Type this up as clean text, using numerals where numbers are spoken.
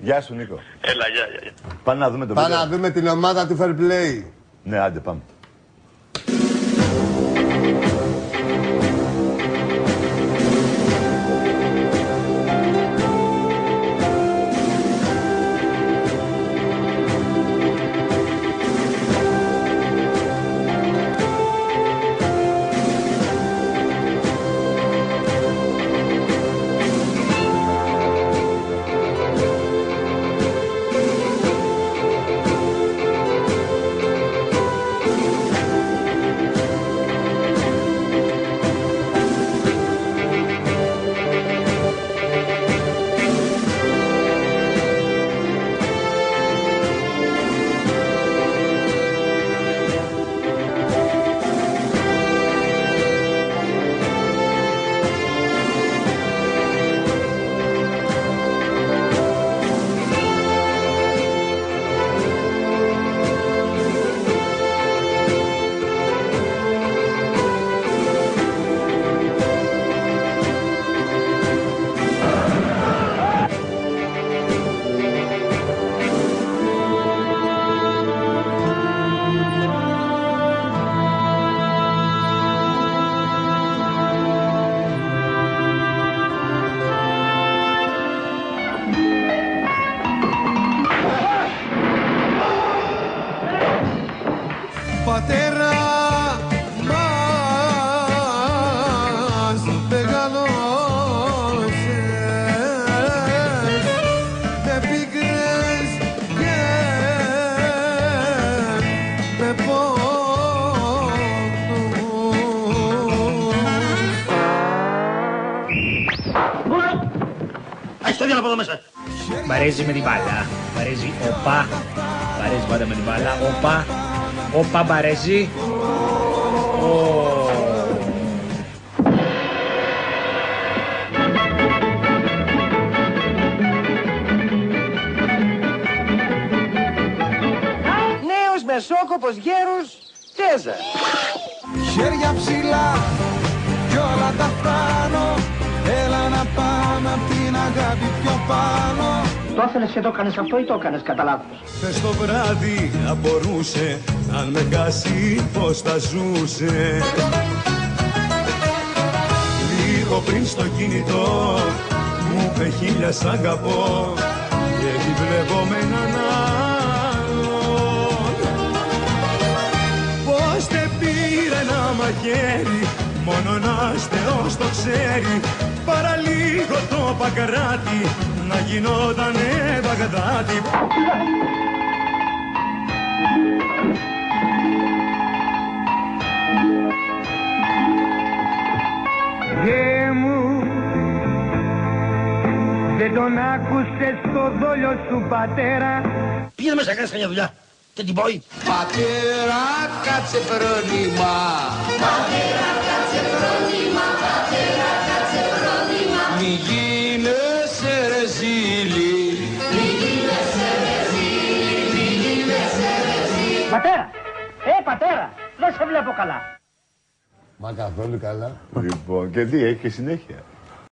Γεια σου, Νίκο. Έλα, γεια. Πάμε να δούμε το βίντεο. Πάμε να δούμε την ομάδα του Fair Play. Ναι, άντε, πάμε. Πατέρα μας μεγαλώσες με πίκρες και με πόνους. Έχεις το διάλογο εδώ μέσα. Μπαρέζει με την μπάλα. Μπαρέζει όπα. Μπαρέζει πάντα με την μπάλα. Όπα. Όπα Μπαρέζι. Νέος μεσόκοπος γέρος Τσέζαρ. Χέρια ψηλά κι όλα τα φτάνω. Έλα να πάμε απ' την αγάπη πιο πάνω. Το ήθελες και το έκανες αυτό ή το έκανες κατά λάθος? Χθες το βράδυ απορούσε αν με χάσει πως θα ζούσε. Λίγο πριν στο κινητό μου είπε χίλια σ' αγαπώ και τη βλέπω με έναν άλλον. Πως δεν πήρε ένα μαχαίρι μόνο ένας Θεός το ξέρει. Παραλίγο το παγκράτη να γινότανε Μπαγδάτη. Γε μου, δεν τον άκουσες στο δόλιο σου πατέρα? Πήγαινε μέσα, κάνεις καμιά δουλειά. Και την πόη. Πατέρα, κάτσε φρόνημα. Πατέρα, κάτσε φρόνημα. Πατέρα, κάτσε φρόνημα. Μη γίνεσαι ρεζίλη. Μη γίνεσαι ρεζίλη. Μη γίνεσαι ρεζίλη. Πατέρα, πατέρα, δεν σε βλέπω καλά. Μα καθόλου καλά. Λοιπόν, και τι έχει και συνέχεια.